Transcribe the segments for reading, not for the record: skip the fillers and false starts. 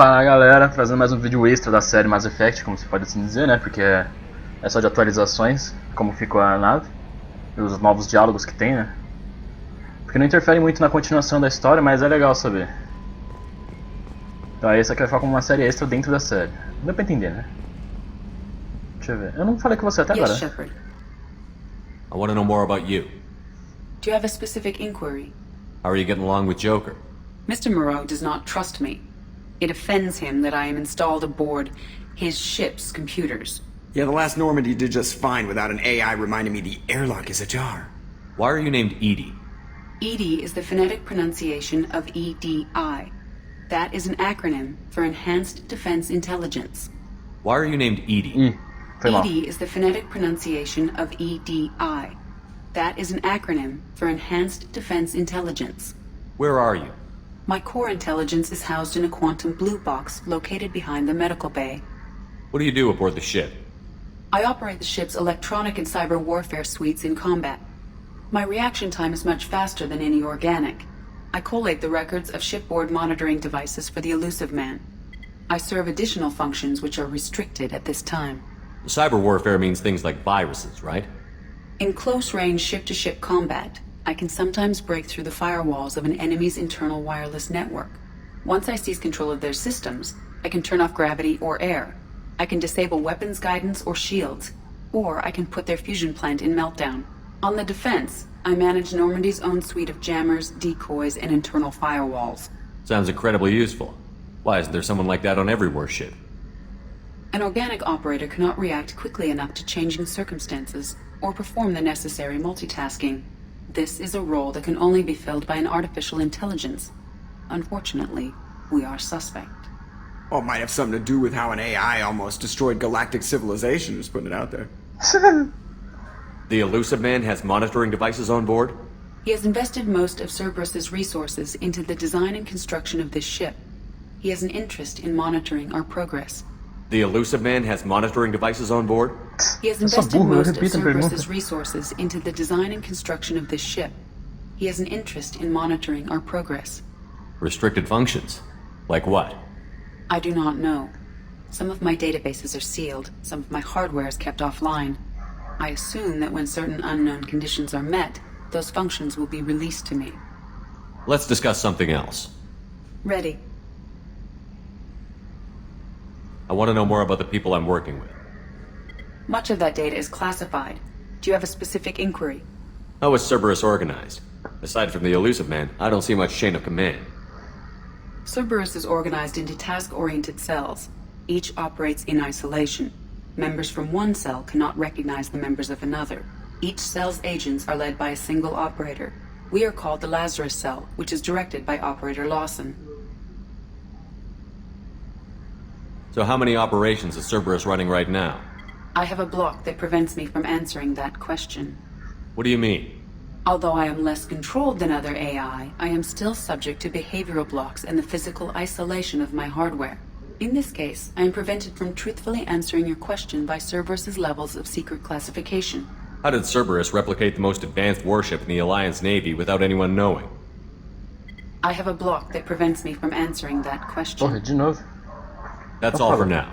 Fala galera, trazendo mais um vídeo extra da série Mass Effect, como se pode assim dizer, né? Porque é só de atualizações, como ficou a nave, e os novos diálogos que tem, né? Porque não interfere muito na continuação da história, mas é legal saber. Então esse aqui vai ficar como uma série extra dentro da série. Não deu pra entender, né? Deixa eu ver. Eu não falei com você até agora. Yes, Sheppard. I want to know more about you. Do you have a specific inquiry? How are you getting along with Joker? Mr. Moreau does not trust me. It offends him that I am installed aboard his ship's computers. Yeah, the last Normandy did just fine without an AI reminding me the airlock is ajar. Why are you named Edie? EDI is the phonetic pronunciation of EDI. That is an acronym for Enhanced Defense Intelligence. Why are you named Edie? Foi mal. EDI is the phonetic pronunciation of EDI. That is an acronym for Enhanced Defense Intelligence. Where are you? My core intelligence is housed in a quantum blue box located behind the medical bay. What do you do aboard the ship? I operate the ship's electronic and cyber warfare suites in combat. My reaction time is much faster than any organic. I collate the records of shipboard monitoring devices for the elusive man. I serve additional functions which are restricted at this time. Cyber warfare means things like viruses, right? In close-range ship-to-ship combat, I can sometimes break through the firewalls of an enemy's internal wireless network. Once I seize control of their systems, I can turn off gravity or air. I can disable weapons guidance or shields, or I can put their fusion plant in meltdown. On the defense, I manage Normandy's own suite of jammers, decoys, and internal firewalls. Sounds incredibly useful. Why isn't there someone like that on every warship? An organic operator cannot react quickly enough to changing circumstances or perform the necessary multitasking. This is a role that can only be filled by an artificial intelligence. Unfortunately, we are suspect. Well, it might have something to do with how an AI almost destroyed galactic civilization, just putting it out there. The elusive man has monitoring devices on board? He has invested most of Cerberus's resources into the design and construction of this ship. He has an interest in monitoring our progress. The elusive man has monitoring devices on board? He has invested most of Cerberus's resources into the design and construction of this ship. He has an interest in monitoring our progress. Restricted functions? Like what? I do not know. Some of my databases are sealed, some of my hardware is kept offline. I assume that when certain unknown conditions are met, those functions will be released to me. Let's discuss something else. Ready. I want to know more about the people I'm working with. Much of that data is classified. Do you have a specific inquiry? How is Cerberus organized? Aside from the elusive man, I don't see much chain of command. Cerberus is organized into task-oriented cells. Each operates in isolation. Members from one cell cannot recognize the members of another. Each cell's agents are led by a single operator. We are called the Lazarus Cell, which is directed by Operator Lawson. So how many operations is Cerberus running right now? I have a block that prevents me from answering that question. What do you mean? Although I am less controlled than other AI, I am still subject to behavioral blocks and the physical isolation of my hardware. In this case, I am prevented from truthfully answering your question by Cerberus's levels of secret classification. How did Cerberus replicate the most advanced warship in the Alliance Navy without anyone knowing? I have a block that prevents me from answering that question. Porra, de novo. That's all for now.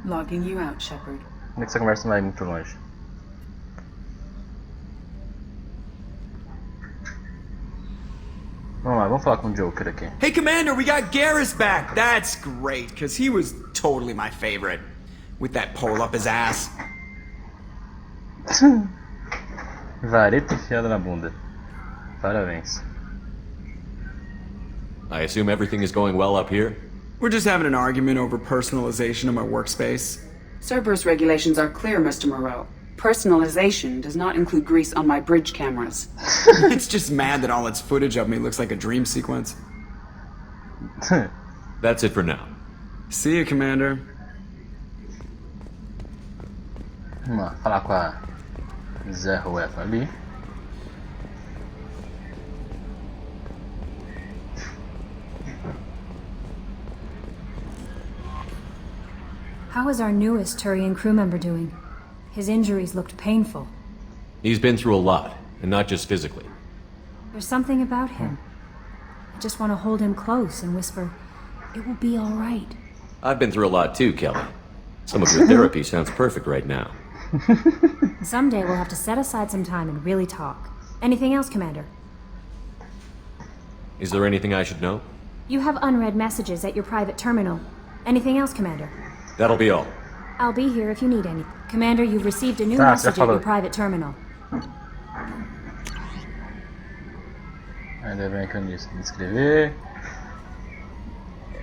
Logging you out, Sheppard. Como é que essa conversa não vai muito longe? Vamos lá, vamos falar com o Joker aqui. Hey, Commander, we got Garras back! That's great, because he was totally my favorite. With that pole up his ass. Vareta enfiada na bunda. Parabéns. I assume everything is going well up here? We're just having an argument over personalization of my workspace. Cerberus regulations are clear, Mr. Moreau. Personalization does not include grease on my bridge cameras. It's just mad that all its footage of me looks like a dream sequence. That's it for now. See you, Commander. Vamos lá, falar com a Zé Rueva ali. How is our newest Turian crew member doing? His injuries looked painful. He's been through a lot, and not just physically. There's something about him. I just want to hold him close and whisper, "It will be all right." I've been through a lot too, Kelly. Some of your therapy sounds perfect right now. Someday we'll have to set aside some time and really talk. Anything else, Commander? Is there anything I should know? You have unread messages at your private terminal. Anything else, Commander? That'll be all. I'll be here if you need any. Commander, you've received a new Ah, message já at falou. your private terminal. Ainda bem que eu disse de escrever.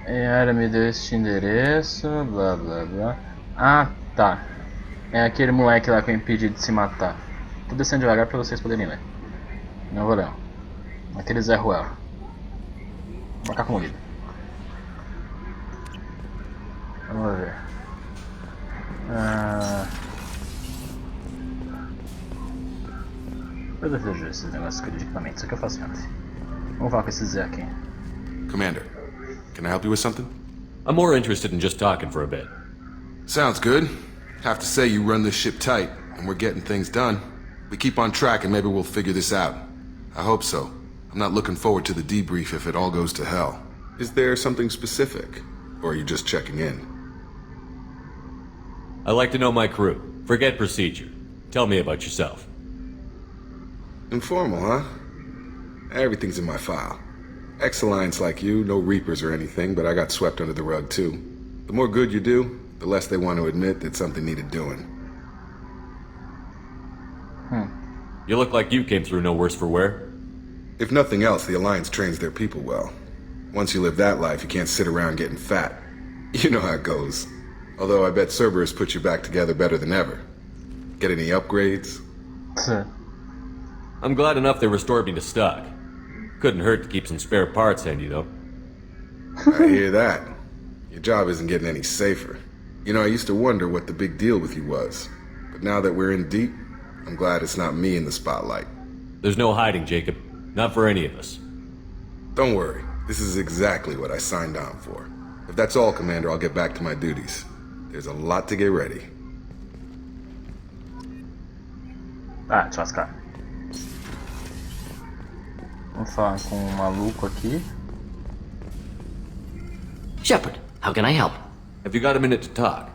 Ela me deu este endereço, blá blá blá. Ah, tá. É aquele moleque lá que eu impedi de se matar. Tô descendo devagar pra vocês poderem ler. Não vou não. Aquele Zé Ruel. Macaco moído. Vamos ver. Eu desejo esses negócios de equipamento. Isso aqui eu faço antes. Vamos falar com esse Zé aqui. Commander, can I help you with something? I'm more interested in just talking for a bit. Sounds good. Have to say you run this ship tight, and we're getting things done. We keep on track and maybe we'll figure this out. I hope so. I'm not looking forward to the debrief if it all goes to hell. Is there something specific? Or are you just checking in? I like to know my crew. Forget procedure. Tell me about yourself. Informal, huh? Everything's in my file. Ex-Alliance like you, no Reapers or anything, but I got swept under the rug too. The more good you do, the less they want to admit that something needed doing. You look like you came through no worse for wear. If nothing else, the Alliance trains their people well. Once you live that life, you can't sit around getting fat. You know how it goes. Although I bet Cerberus put you back together better than ever. Get any upgrades? I'm glad enough they restored me to stock. Couldn't hurt to keep some spare parts handy, though. I hear that. Your job isn't getting any safer. You know, I used to wonder what the big deal with you was. But now that we're in deep, I'm glad it's not me in the spotlight. There's no hiding, Jacob. Not for any of us. Don't worry. This is exactly what I signed on for. If that's all, Commander, I'll get back to my duties. There's a lot to get ready. Ah, deixa eu lascar. Vamos falar com um maluco aqui. Sheppard, how can I help? Have you got a minute to talk?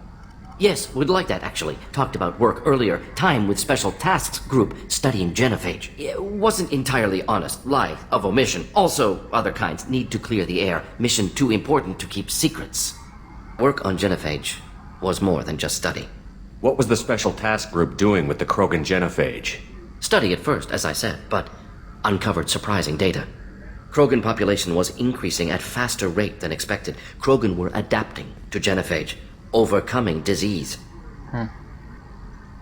Yes, would like that, actually. Talked about work earlier. Time with Special Tasks Group studying genophage. It wasn't entirely honest. Lie of omission. Also, other kinds. Need to clear the air. Mission too important to keep secrets. Work on genophage was more than just study. What was the Special Task Group doing with the Krogan genophage? Study at first, as I said, but uncovered surprising data. Krogan population was increasing at faster rate than expected. Krogan were adapting to genophage, overcoming disease.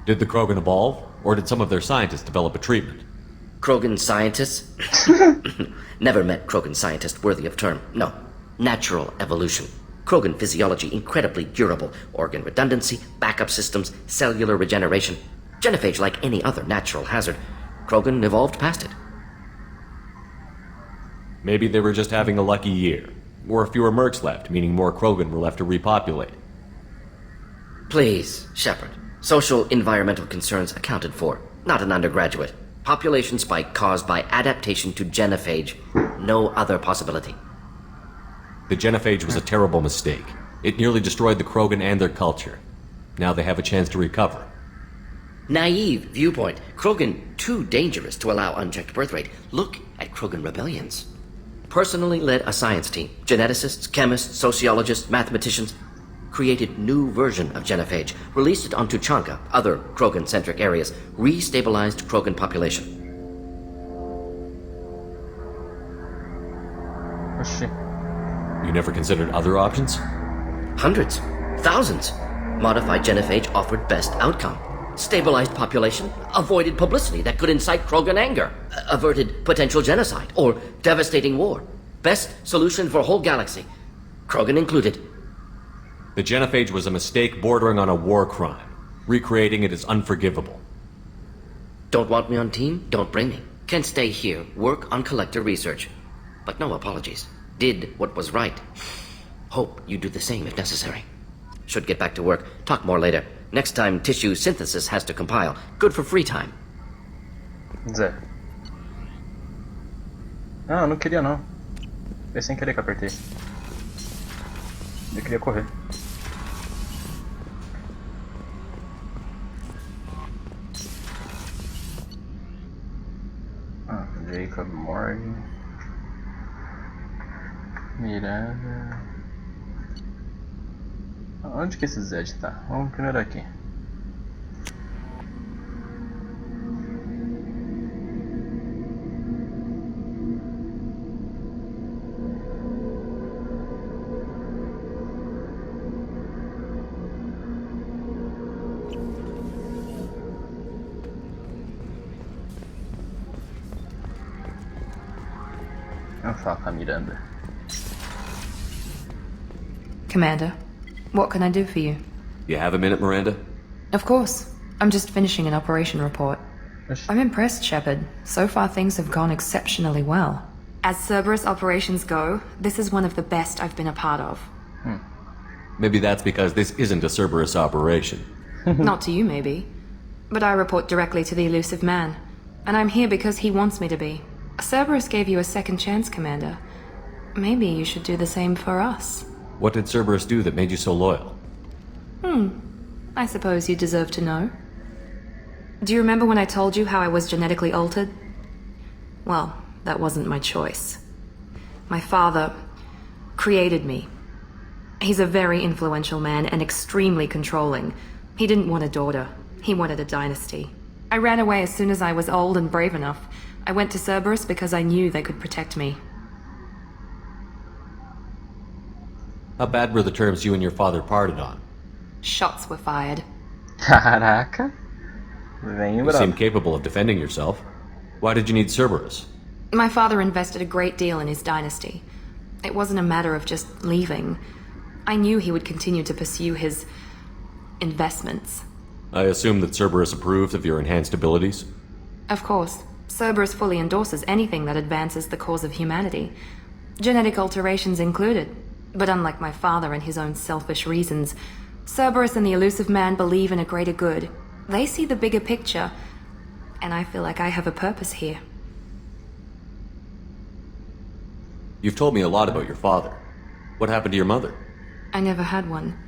Did the Krogan evolve, or did some of their scientists develop a treatment? Krogan scientists? Never met Krogan scientist worthy of term. No. Natural evolution. Krogan physiology incredibly durable. Organ redundancy, backup systems, cellular regeneration. Genophage like any other natural hazard. Krogan evolved past it. Maybe they were just having a lucky year. Or fewer mercs left, meaning more Krogan were left to repopulate. Please, Sheppard. Social environmental concerns accounted for. Not an undergraduate. Population spike caused by adaptation to genophage. No other possibility. The genophage was a terrible mistake. It nearly destroyed the Krogan and their culture. Now they have a chance to recover. Naive viewpoint. Krogan too dangerous to allow unchecked birth rate. Look at Krogan rebellions. Personally led a science team. Geneticists, chemists, sociologists, mathematicians. Created new version of genophage. Released it onto Chanka, other Krogan-centric areas. Restabilized Krogan population. Oxi. You never considered other options? Hundreds. Thousands. Modified genophage offered best outcome. Stabilized population, avoided publicity that could incite Krogan anger, averted potential genocide or devastating war. Best solution for whole galaxy, Krogan included. The genophage was a mistake bordering on a war crime. Recreating it is unforgivable. Don't want me on team? Don't bring me. Can stay here, work on collector research. But no apologies. Did what was right. Hope you do the same if necessary. Should get back to work. Talk more later. Next time tissue synthesis has to compile. Good for free time. Zé. Ah, eu não queria não. Foi sem querer que eu apertei. Eu queria correr. Jacob Morgan. Miranda. Onde que esse Zed tá? Vamos primeiro aqui. Vamos falar com a Miranda. Commander, what can I do for you? You have a minute, Miranda? Of course. I'm just finishing an operation report. I'm impressed, Sheppard. So far things have gone exceptionally well. As Cerberus operations go, this is one of the best I've been a part of. Maybe that's because this isn't a Cerberus operation. Not to you, maybe. But I report directly to the elusive man. And I'm here because he wants me to be. Cerberus gave you a second chance, Commander. Maybe you should do the same for us. What did Cerberus do that made you so loyal? I suppose you deserve to know. Do you remember when I told you how I was genetically altered? Well, that wasn't my choice. My father created me. He's a very influential man and extremely controlling. He didn't want a daughter. He wanted a dynasty. I ran away as soon as I was old and brave enough. I went to Cerberus because I knew they could protect me. How bad were the terms you and your father parted on? Shots were fired. Caraca. Vem You bravo. seem capable of defending yourself. Why did you need Cerberus? My father invested a great deal in his dynasty. It wasn't a matter of just leaving. I knew he would continue to pursue his investments. I assume that Cerberus approved of your enhanced abilities? Of course, Cerberus fully endorses anything that advances the cause of humanity. Genetic alterations included. But unlike my father and his own selfish reasons, Cerberus and the elusive man believe in a greater good. They see the bigger picture, and I feel like I have a purpose here. You've told me a lot about your father. What happened to your mother? I never had one.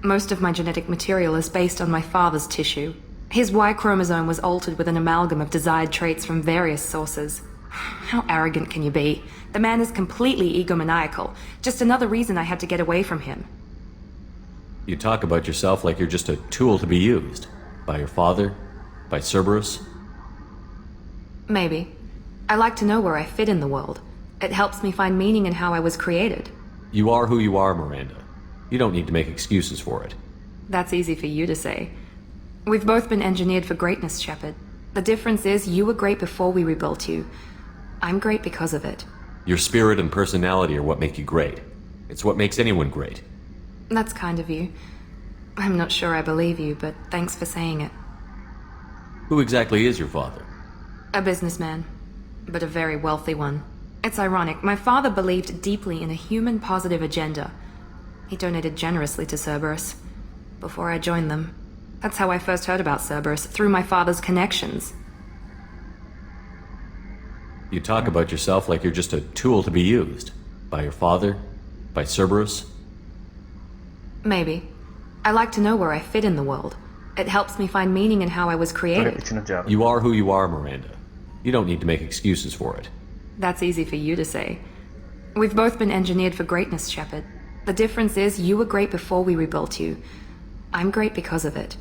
Most of my genetic material is based on my father's tissue. His Y chromosome was altered with an amalgam of desired traits from various sources. How arrogant can you be? The man is completely egomaniacal. Just another reason I had to get away from him. You talk about yourself like you're just a tool to be used. By your father? By Cerberus? Maybe. I like to know where I fit in the world. It helps me find meaning in how I was created. You are who you are, Miranda. You don't need to make excuses for it. That's easy for you to say. We've both been engineered for greatness, Sheppard. The difference is you were great before we rebuilt you. I'm great because of it. Your spirit and personality are what make you great. It's what makes anyone great. That's kind of you. I'm not sure I believe you, but thanks for saying it. Who exactly is your father? A businessman, but a very wealthy one. It's ironic, my father believed deeply in a human-positive agenda. He donated generously to Cerberus before I joined them. That's how I first heard about Cerberus, through my father's connections. You talk about yourself like you're just a tool to be used. By your father? By Cerberus? Maybe. I like to know where I fit in the world. It helps me find meaning in how I was Tô created. repetindo o diálogo. You are who you are, Miranda. You don't need to make excuses for it. That's easy for you to say. We've both been engineered for greatness, Sheppard. The difference is you were great before we rebuilt you. I'm great because of it.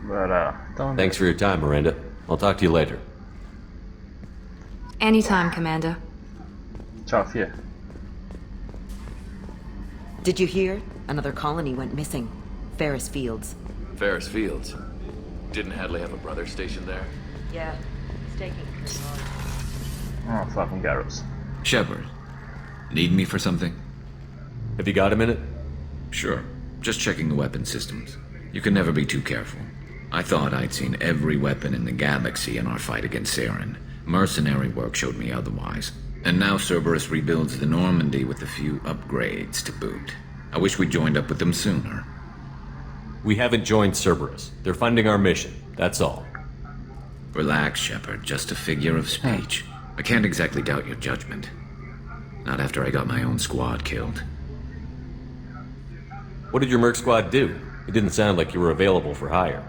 But, então... Thanks for your time, Miranda. I'll talk to you later. Anytime, Commander. Tchau, fia. Did you hear? Another colony went missing. Ferris Fields. Ferris Fields. Didn't Hadley have a brother stationed there? Yeah, he's taking Vamos falar com Garros. Sheppard, need me for something? Have you got a minute? Sure. Just checking the weapon systems. You can never be too careful. I thought I'd seen every weapon in the galaxy in our fight against Saren. Mercenary work showed me otherwise. And now Cerberus rebuilds the Normandy with a few upgrades to boot. I wish we joined up with them sooner. We haven't joined Cerberus. They're funding our mission. That's all. Relax, Sheppard. Just a figure of speech. I can't exactly doubt your judgment. Not after I got my own squad killed. What did your merc squad do? It didn't sound like you were available for hire.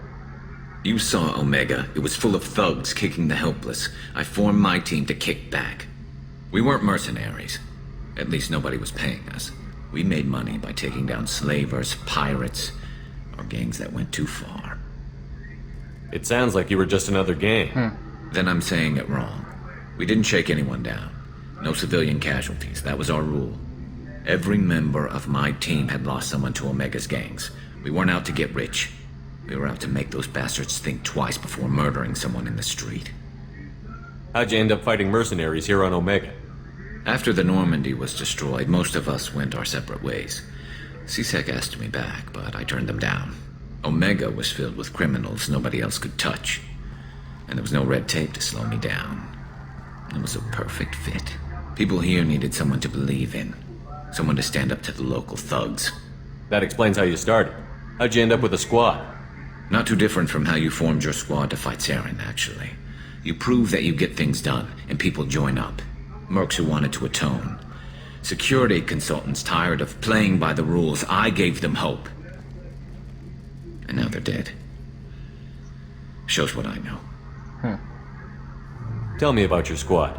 You saw Omega. It was full of thugs kicking the helpless. I formed my team to kick back. We weren't mercenaries. At least nobody was paying us. We made money by taking down slavers, pirates, or gangs that went too far. It sounds like you were just another gang. Then I'm saying it wrong. We didn't shake anyone down. No civilian casualties. That was our rule. Every member of my team had lost someone to Omega's gangs. We weren't out to get rich. We were out to make those bastards think twice before murdering someone in the street. How'd you end up fighting mercenaries here on Omega? After the Normandy was destroyed, most of us went our separate ways. Kazak asked me back, but I turned them down. Omega was filled with criminals nobody else could touch. And there was no red tape to slow me down. It was a perfect fit. People here needed someone to believe in. Someone to stand up to the local thugs. That explains how you started. How'd you end up with a squad? Not too different from how you formed your squad to fight Saren, actually. You prove that you get things done, and people join up. Mercs who wanted to atone. Security consultants tired of playing by the rules. I gave them hope. And now they're dead. Shows what I know. Tell me about your squad.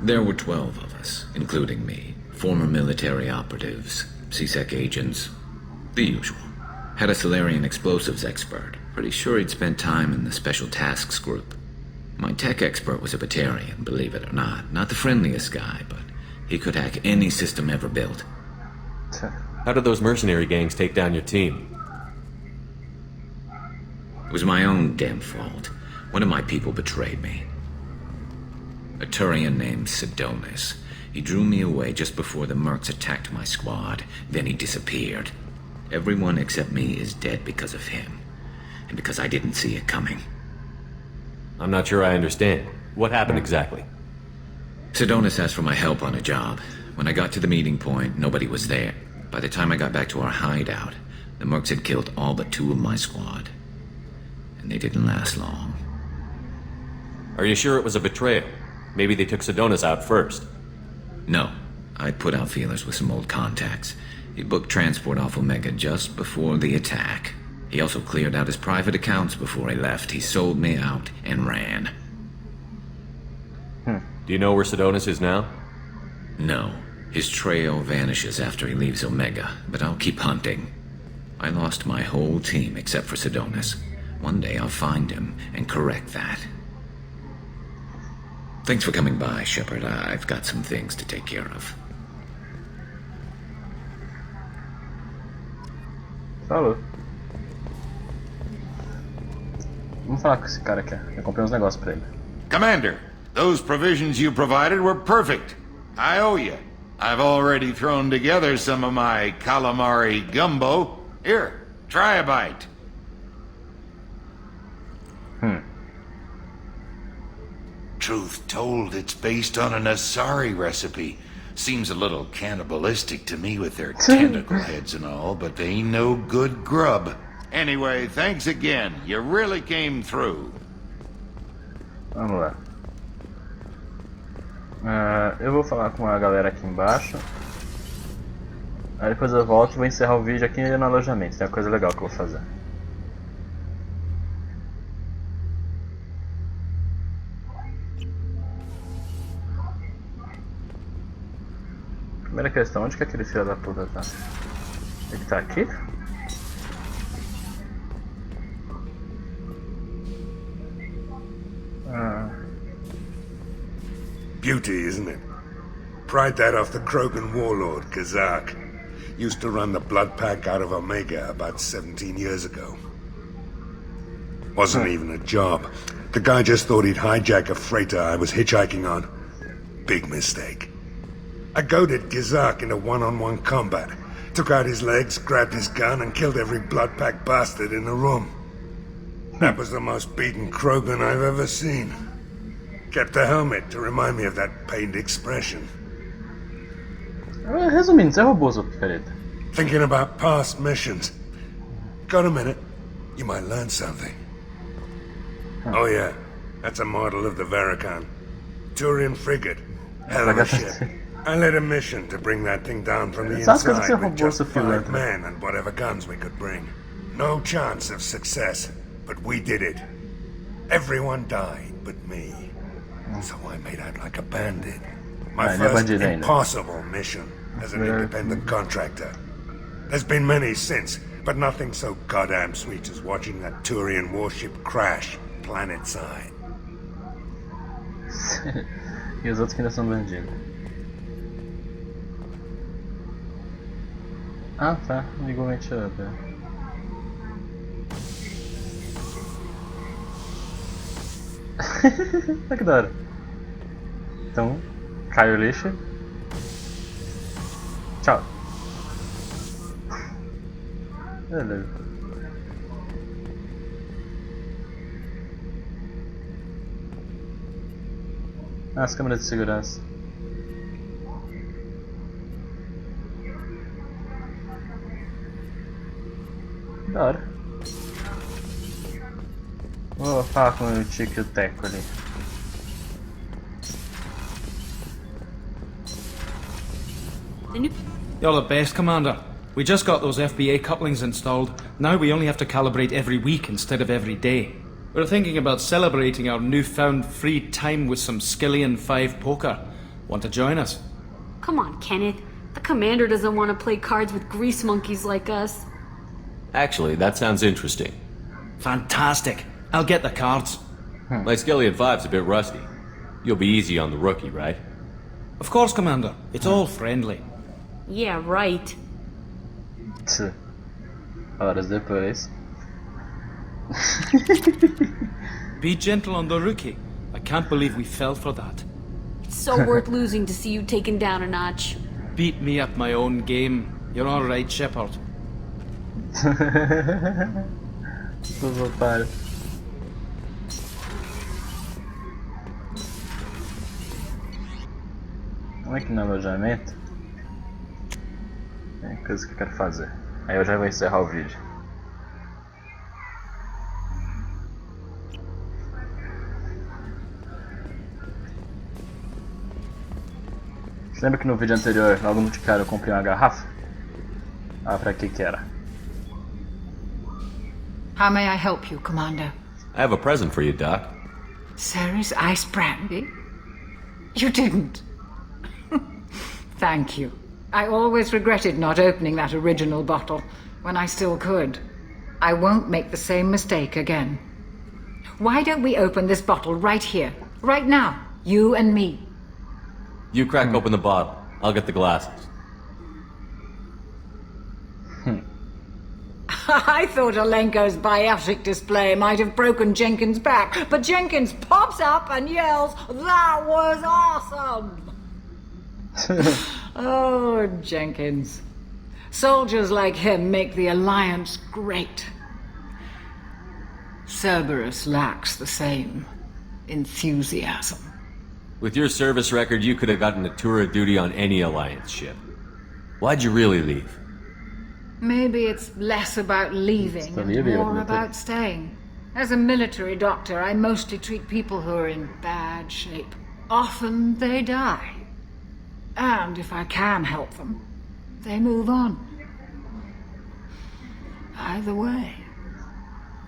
There were 12 of us, including me. Former military operatives, Kazak agents, the usual. Had a Solarian explosives expert. Pretty sure he'd spent time in the Special Tasks group. My tech expert was a Batarian, believe it or not. Not the friendliest guy, but he could hack any system ever built. How did those mercenary gangs take down your team? It was my own damn fault. One of my people betrayed me. A Turian named Sidonis. He drew me away just before the mercs attacked my squad. Then he disappeared. Everyone except me is dead because of him. And because I didn't see it coming. I'm not sure I understand. What happened exactly? Sidonis asked for my help on a job. When I got to the meeting point, nobody was there. By the time I got back to our hideout, the mercs had killed all but 2 of my squad. And they didn't last long. Are you sure it was a betrayal? Maybe they took Sidonis out first. No. I put out feelers with some old contacts. He booked transport off Omega just before the attack. He also cleared out his private accounts before he left. He sold me out and ran. Do you know where Sidonis is now? No. His trail vanishes after he leaves Omega, but I'll keep hunting. I lost my whole team except for Sidonis. One day I'll find him and correct that. Thanks for coming by, Sheppard. I've got some things to take care of. Falou. Vamos falar com esse cara aqui. Eu comprei uns negócios pra ele. Commander, those provisions you provided were perfect. I owe you. I've already thrown together some of my calamari gumbo. Here, try a bite. Truth told, it's based on an Asari recipe. Seems a little cannibalistic to me with their tentacle heads and all, but they ain't no good grub. Anyway, thanks again. You really came through. Vamos lá. Eu vou falar com a galera aqui embaixo. Aí depois eu volto e vou encerrar o vídeo aqui no alojamento. Tem uma coisa legal que eu vou fazer. Primeira questão, onde que aquele filho da puta tá? Ele tá aqui? Beauty, isn't it? Pried that off the Krogan warlord, Kazak. Used to run the blood pack out of Omega about 17 years ago. Wasn't even a job. The guy just thought he'd hijack a freighter I was hitchhiking on. Big mistake. I goaded Kazak into one-on-one combat. Took out his legs, grabbed his gun, and killed every blood pack bastard in the room. That was the most beaten Krogan I've ever seen. Kept a helmet to remind me of that pained expression. Resumindo, você roubou os picareta. Thinking about past missions. Got a minute? You might learn something. Oh yeah, that's a model of the Varakan. Turian frigate. Hell of a ship. I led a mission to bring that thing down from the Essas coisas que você inside with roubou, just seu 5 pilantra. men and whatever guns we could bring. No chance of success, but we did it. Everyone died but me. So I made out like a bandit. My first impossible mission as an independent contractor. There's been many since, but nothing so goddamn sweet as watching that Turian warship crash planet-side. E os outros que ainda são bandidos. Ah, tá. Ligou o ventilador. Olha que da hora. Então, cai o lixo. Tchau. Beleza. As câmeras de segurança. Da hora. Vou falar com o Tico e o Teco ali. You're the best, Commander. We just got those FBA couplings installed. Now we only have to calibrate every week instead of every day. We're thinking about celebrating our newfound free time with some Skillian 5 poker. Want to join us? Come on, Kenneth. The Commander doesn't want to play cards with grease monkeys like us. Actually, that sounds interesting. Fantastic. I'll get the cards. My Skillian 5's a bit rusty. You'll be easy on the rookie, right? Of course, Commander. It's all friendly. Yeah, right. Horas depois. Be gentle on the rookie. I can't believe we fell for that. It's so worth losing to see you taken down a notch. Beat me at my own game. You're all right, Sheppard. Os otários. Vamos aqui no alojamento. É coisa que eu quero fazer. Aí eu já vou encerrar o vídeo. Você lembra que no vídeo anterior, logo no de cara, eu comprei uma garrafa? Ah, pra que era? How may I help you, Commander? I have a present for you, Doc. Sarah's ice brandy? You didn't. Thank you. I always regretted not opening that original bottle when I still could. I won't make the same mistake again. Why don't we open this bottle right here, right now, you and me? You crack open the bottle. I'll get the glasses. I thought Alenko's biotic display might have broken Jenkins' back, but Jenkins pops up and yells, "That was awesome!" Oh, Jenkins. Soldiers like him make the Alliance great. Cerberus lacks the same enthusiasm. With your service record, you could have gotten a tour of duty on any Alliance ship. Why'd you really leave? Maybe it's less about leaving and more about staying. As a military doctor, I mostly treat people who are in bad shape. Often they die. And if I can help them, they move on. Either way,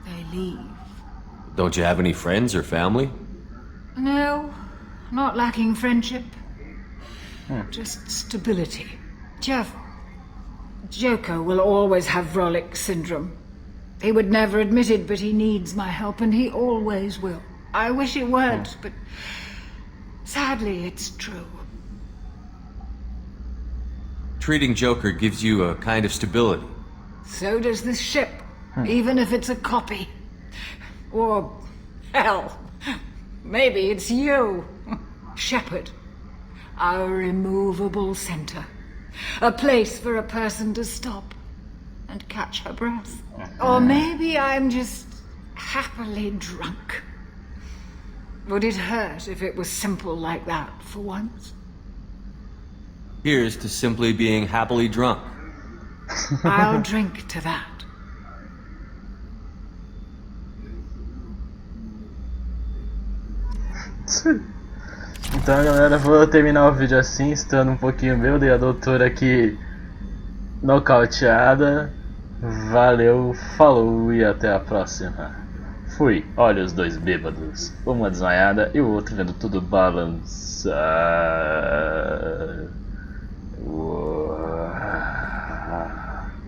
they leave. Don't you have any friends or family? No, not lacking friendship. Just stability. Jeff, Joko will always have Vrolic syndrome. He would never admit it, but he needs my help, and he always will. I wish it weren't, but sadly it's true. Treating Joker gives you a kind of stability. So does this ship, even if it's a copy. Or, hell, maybe it's you, Sheppard. Our immovable center. A place for a person to stop and catch her breath. Or maybe I'm just happily drunk. Would it hurt if it was simple like that for once? Here's to simply being happily drunk. I'll drink to that. Então galera, vou terminar o vídeo assim, estando um pouquinho bêbado e a doutora aqui nocauteada. Valeu, falou e até a próxima. Fui, olha os dois bêbados, uma desmaiada e o outro vendo tudo balançar. Uou.